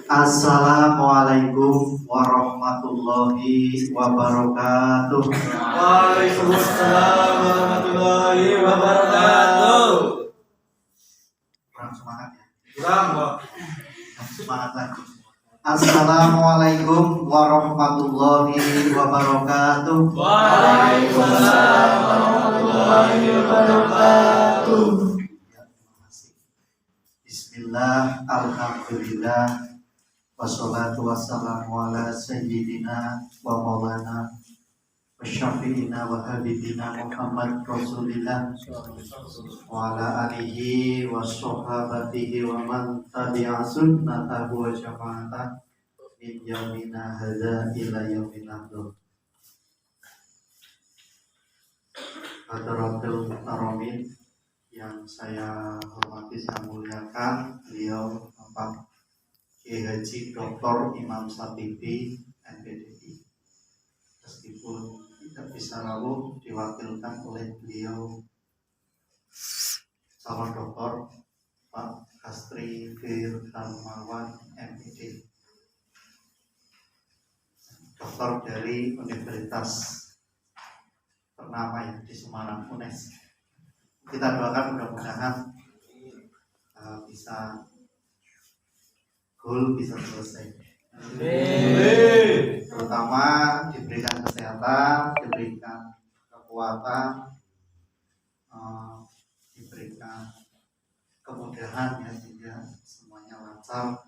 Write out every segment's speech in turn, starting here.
Assalamualaikum warahmatullahi wabarakatuh. Waalaikumsalam warahmatullahi wabarakatuh. Kurang semangat ya. Kurang, Pak. Semangat lagi. Assalamualaikum warahmatullahi wabarakatuh. Waalaikumsalam warahmatullahi wabarakatuh. Bismillah, alhamdulillah, wassalatu wassalamu ala sayyidina wa maulana wa syafi'ina wa habibina Muhammad Rasulillah wa ala alihi wa sahbatihi wa man tabi'a sunnatahu wa syafa'atah min yaumina hadza ila yaumin akhir. Hadratul Muhtaramin yang saya hormati, saya muliakan, beliau Bapak Kiai Haji Dr. Imam Satibi MPDI. Meskipun tidak bisa lalu diwakilkan oleh beliau calon doktor Pak Kastri Fir Darmawan MPD, dokter dari Universitas ternama ya di Semarang, UNES. Kita doakan mudah-mudahan bisa goal bisa selesai. Amin. Terutama diberikan kesehatan, diberikan kekuatan, diberikan kemudahan ya, sehingga semuanya lancar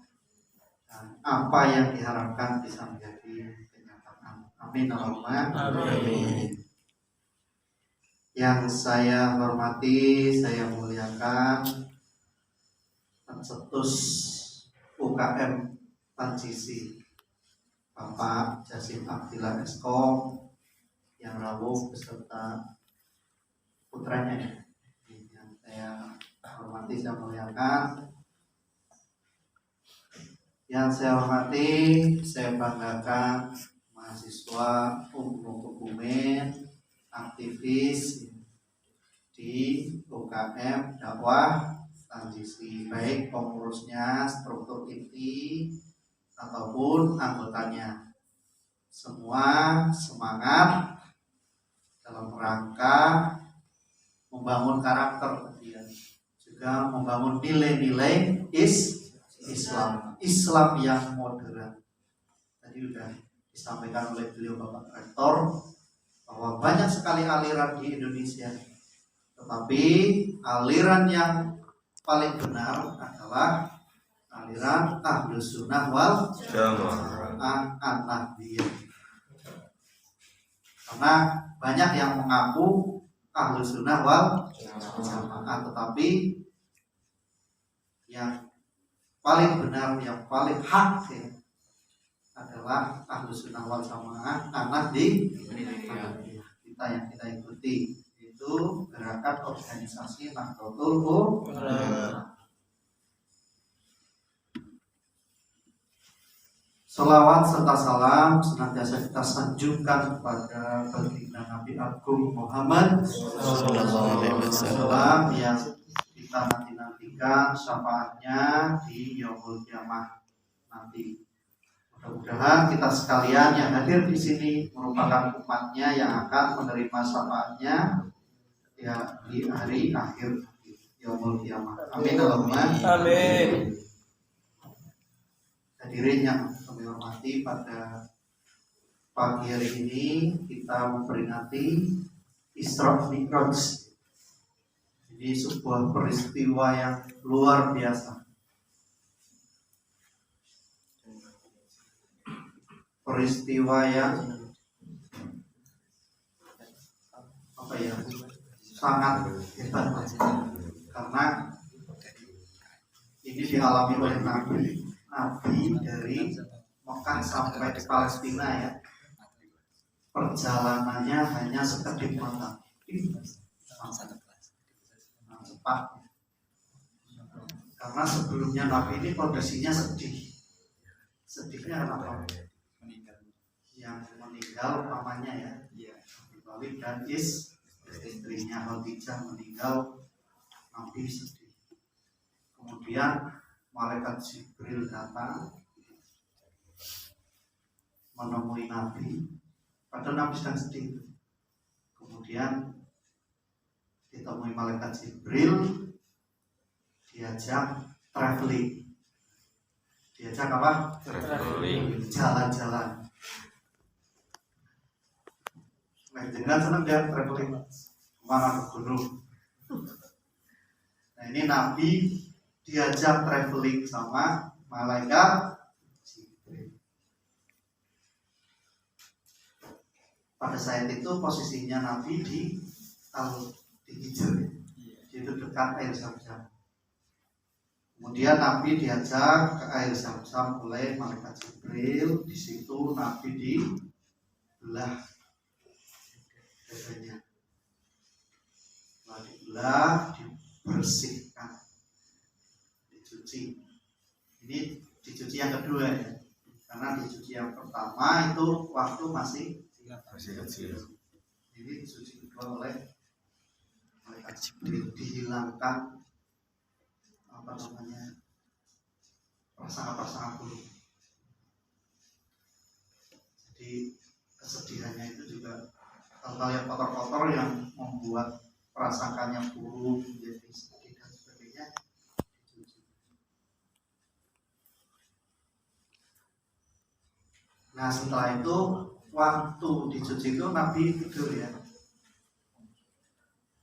dan apa yang diharapkan bisa menjadi kenyataan. Amin. Amin. Yang saya hormati, saya muliakan Pencetus UKM Transisi Bapak Jasim Abdillah Eskom yang rawuh beserta putranya ya. Yang saya hormati, saya muliakan. Yang saya hormati, saya banggakan mahasiswa Kebumen, aktivis di UKM dakwah transisi, baik pengurusnya, struktur inti ataupun anggotanya, semua semangat dalam rangka membangun karakter dia, juga membangun nilai-nilai Islam yang moderat. Tadi sudah disampaikan oleh beliau Bapak Rektor bahwa banyak sekali aliran di Indonesia, tetapi aliran yang paling benar adalah aliran Ahlus Sunnah wal Jamaah An-Nahdliyah. Karena banyak yang mengaku Ahlus Sunnah wal Jamaah, tetapi yang paling benar, yang paling hak ya, adalah Ahlus Sunnah wal Jamaah An-Nahdliyah. Kita yang kita ikuti itu gerakan organisasi Nahdlatul Ulama. Salawat serta salam senantiasa kita sanjungkan kepada baginda Nabi Agung Muhammad SAW yang kita nantikan syafaatnya di Yaumul Qiyamah nanti. Mudah-mudahan kita sekalian yang hadir di sini merupakan umatnya yang akan menerima syafaatnya ya di hari akhir Yaumul Qiyamah. Amin. Amin. Hadirin yang kami hormati, pada pagi hari ini kita memperingati Isra Mi'raj. Ini sebuah peristiwa yang luar biasa. Peristiwa yang sangat hebat, karena ini dialami oleh Nabi dari Mekah sampai ke Palestina ya. Perjalanannya hanya sekedip mata, cepat. Karena sebelumnya Nabi ini kondisinya sedih. Sedihnya kenapa? Yang meninggal pamannya ya, Abi dan istrinya Khadijah meninggal. Nabi sedih. Kemudian malaikat Jibril datang menemui Nabi, padahal Nabi sedang sedih. Kemudian ditemui malaikat Jibril, diajak traveling. Diajak apa? Traveling. Jalan-jalan. Nah, dengan senang dia traveling kemana, ke gunung. Nah, ini Nabi diajak traveling sama malaikat Jibril. Pada saat itu posisinya Nabi di Hijr, itu dekat air Zam-Zam. Kemudian Nabi diajak ke air Zam-Zam oleh malaikat Jibril. Di situ Nabi dibelah dadanya. Setelah dibelah, dibersihkan, dicuci. Ini dicuci yang kedua ya, karena dicuci yang pertama itu waktu masih kecil. Ini dicuci kedua oleh malaikat Jibril, dihilangkan apa namanya prasangka buruk. Jadi kesedihannya itu juga hal-hal yang kotor-kotor yang membuat prasangkanya buruk menjadi sedih dan sebagainya dicuci. Nah, setelah itu waktu dicuci itu Nabi tidur ya.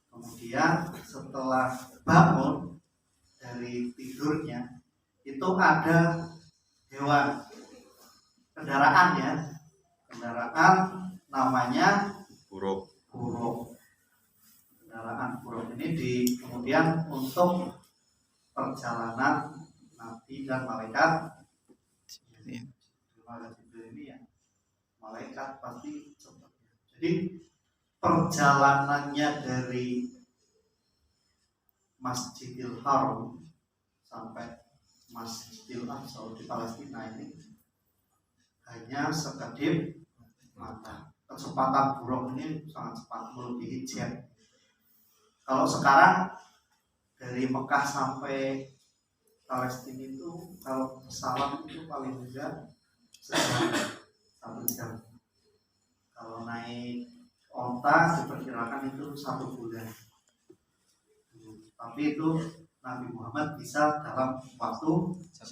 Kemudian setelah bangun dari tidurnya itu ada hewan kendaraan ya, kendaraan namanya Buruk. Kendaraan buruk ini kemudian untuk perjalanan Nabi dan malaikat Jibril ini ya, malaikat pasti cepat. Jadi perjalanannya dari Masjidil Haram sampai Masjidil Aqsa di Palestina ini hanya sekedip mata. Kecepatan buruk ini sangat cepat, melebihi jet. Kalau sekarang dari Mekah sampai Palestina itu kalau pesawat itu paling enggak satu jam. Kalau naik onta diperkirakan itu 1 bulan. Tapi itu Nabi Muhammad bisa dalam waktu 1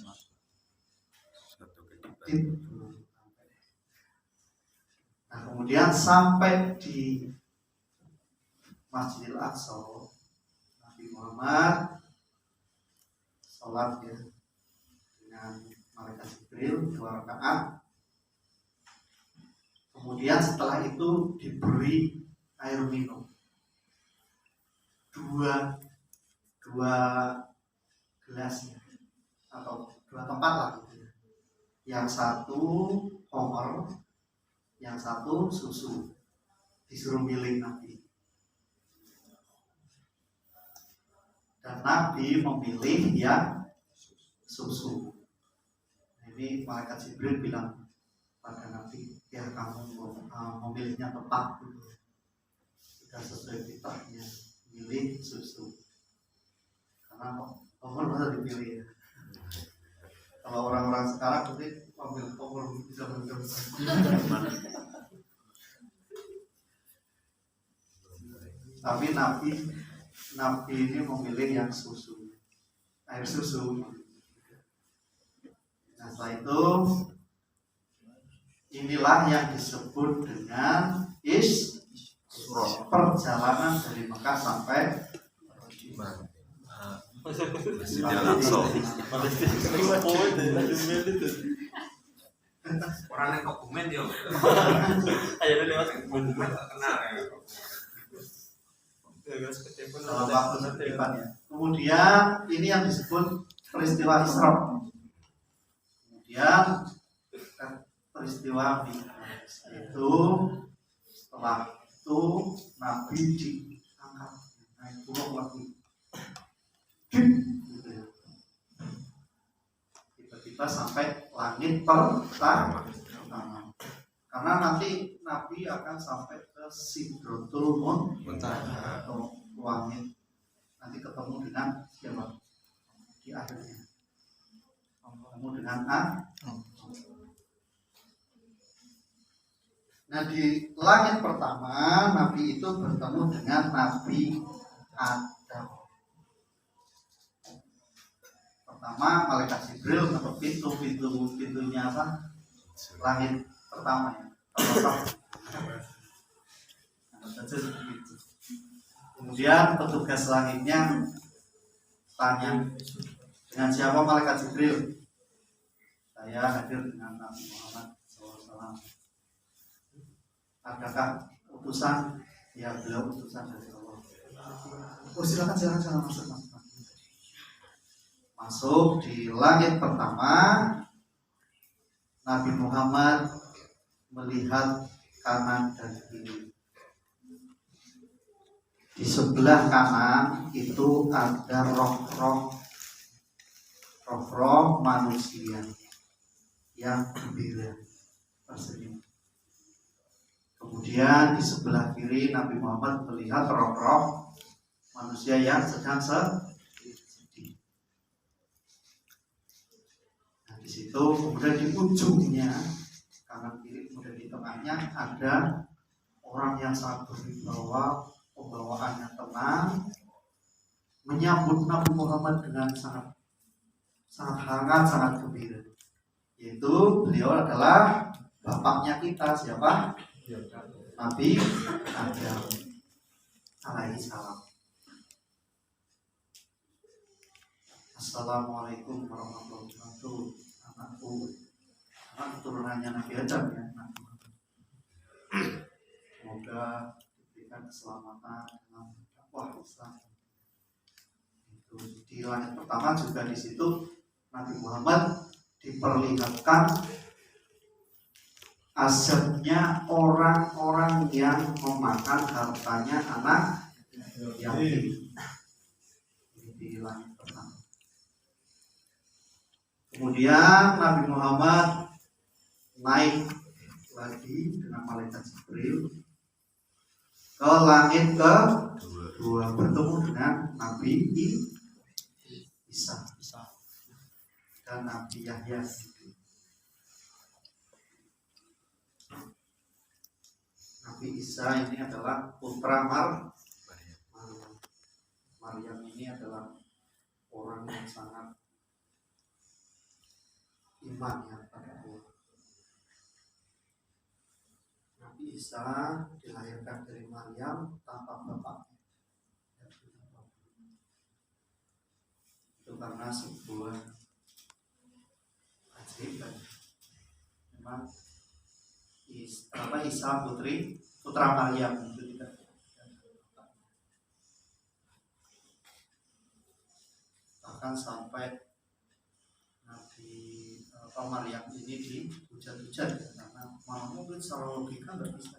detik. Nah, kemudian sampai di Masjidil Aqsa, Nabi Muhammad sholat ya dengan malaikat Jibril 2 rakaat. Kemudian setelah itu diberi air minum dua gelas atau 2 tempat lah gitu ya. Yang satu homer, yang satu susu. Disuruh milih Nabi. Dan Nabi memilih yang susu. Ini malaikat Jibril bilang pada Nabi, ya kamu memilihnya tepat gitu. Sudah sesuai fitrahnya, milih susu. Karena nomor bisa dipilih ya. Kalau orang-orang sekarang nanti ambil nomor bisa menentukan. Tapi Nabi ini memilih yang susu, air susu. Nah, setelah itu inilah yang disebut dengan perjalanan dari Mekah sampai Masjidil Aqsa. Orang yang kebumen dia. Ayo dulu Mas. Kebumen terkenal ya. dalam waktu setipan ya. Kemudian ini yang disebut peristiwa Isra. Kemudian peristiwa Mi'raj itu setelah itu Nabi diangkat naik turun lagi. Gitu ya. Tiba-tiba sampai langit pertama. Karena nanti Nabi akan sampai ke Sidratul Muntaha atau langit. Nanti ketemu dengan siapa? Di akhirnya. Ketemu dengan Nah, di langit pertama Nabi itu bertemu dengan Nabi Adam. Pertama malaikat Jibril ketuk pintunya apa? Langit pertama ya. Kemudian petugas langitnya tanya, dengan siapa malaikat Jibril? Saya hadir dengan Nabi Muhammad SAW. Adakah utusan? Ya, beliau utusan dari Allah. Oh, silakan masuk di langit pertama. Nabi Muhammad melihat kanan dan kiri. Di sebelah kanan itu ada roh-roh manusia yang gembira tersenyum. Kemudian di sebelah kiri Nabi Muhammad melihat roh-roh manusia yang sedang sedih. Nah, di situ kemudian di ujungnya kanan kiri, kemudian di tengahnya ada orang yang sangat berwibawa, pembawaannya tenang, menyambut Nabi Muhammad dengan sangat hangat, sangat gembira. Yaitu beliau adalah bapaknya kita, siapa? Nabi Adam alaihi salam. Assalamualaikum warahmatullahi wabarakatuh. Anak keturunannya Nabi Adam ya. Semoga diberikan keselamatan dalam dakwah Islam. Itu di langit pertama juga di situ Nabi Muhammad diperlihatkan azabnya orang-orang yang memakan hartanya anak yatim. Di langit pertama. Kemudian Nabi Muhammad naik lagi dengan malaikat Jibril ke langit kedua, bertemu dengan Nabi Isa dan Nabi Yahya. Nabi Isa ini adalah putra Maryam ini adalah orang yang sangat iman ya pada Allah. Nabi Isa dilahirkan dari Maryam tanpa bapaknya. Itu karena sebuah keajaiban. Memang Isa putra Maryam itu tidak. Bahkan sampai Maryam ini dihujat-hujat karena mungkin secara logika nggak bisa.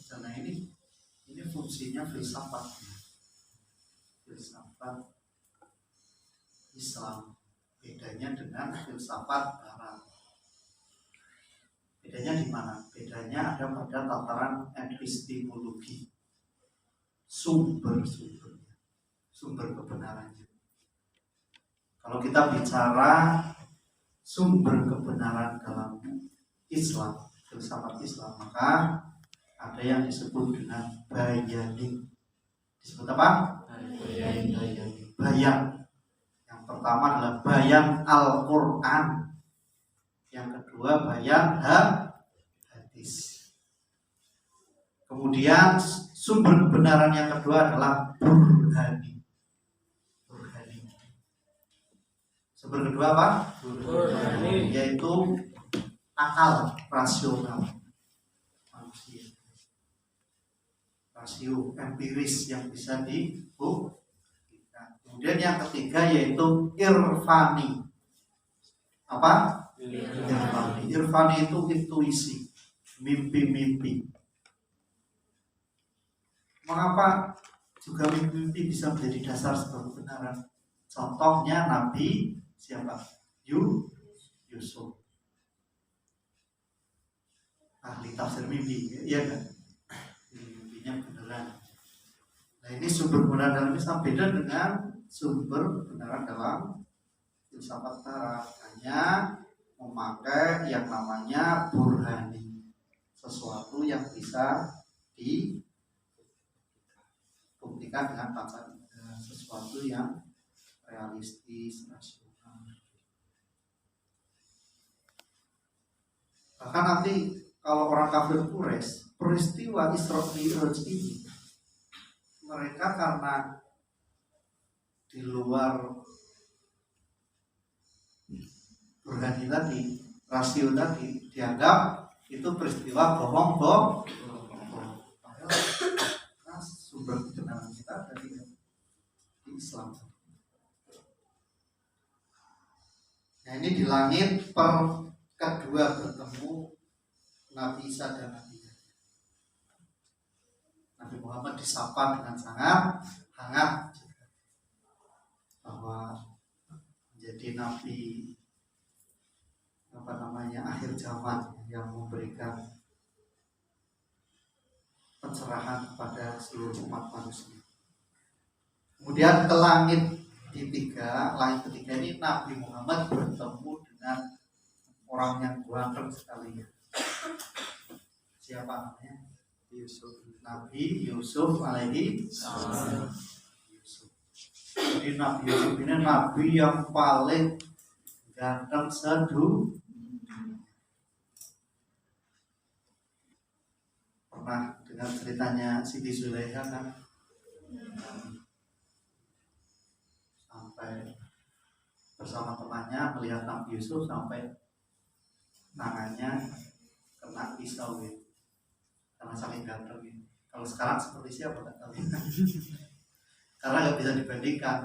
Karena ini fungsinya filsafat Islam. Bedanya dengan filsafat Barat. Bedanya di mana? Bedanya ada pada tataran epistemologi, sumber kebenarannya. Kalau kita bicara sumber kebenaran dalam Islam, filsafat Islam, maka ada yang disebut dengan bayani. Disebut apa? Bayan. Yang pertama adalah bayan Al-Quran. Yang kedua bayan hadis. Kemudian sumber kebenaran yang kedua adalah burhani. Sumber kedua apa? Burhani. Yaitu akal rasional manusia. Rasio empiris yang bisa dibuktikan. Kemudian yang ketiga yaitu irfani. Apa? Irfani itu intuisi, mimpi-mimpi. Mengapa juga mimpi-mimpi bisa menjadi dasar sebuah kebenaran? Contohnya Nabi siapa? Yusuf. Ahli tafsir mimpi, iya kan? Mimpinya beneran. Nah, ini sumber kebenaran dalam Islam beda dengan sumber kebenaran dalam filsafat Barat. Hanya memakai yang namanya burhani, sesuatu yang bisa dibuktikan dengan fakta, sesuatu yang realistis, rasional. Bahkan nanti kalau orang kafir Quraisy, peristiwa Isra Mi'raj ini mereka karena di luar burhani tadi, rasio tadi, dianggap itu peristiwa bohong. Padahal sumber kebenaran kita dari Islam. Nah ini di langit kedua bertemu Nabi Isa dan Nabi Yahya. Nabi Muhammad disapa dengan sangat hangat bahwa menjadi nabi akhir zaman yang memberikan pencerahan kepada seluruh umat manusia. Kemudian ke langit ketiga ini Nabi Muhammad bertemu dengan orang yang ganteng sekali. Siapa namanya? Nabi Yusuf alaihi salam. Jadi Nabi Yusuf ini nabi yang paling ganteng sedunia. Pernah dengar ceritanya Siti Zulaikha kan? Sampai bersama temannya melihat Nabi Yusuf sampai tangannya kena pisau gitu. Karena saking ganteng gitu. Kalau sekarang seperti siapa tak tahu. Karena nggak bisa dibandingkan.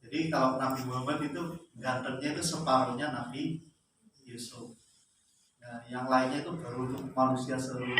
Jadi kalau Nabi Muhammad itu gantengnya itu separuhnya Nabi Yusuf. Nah, yang lainnya itu baru untuk manusia seluruh.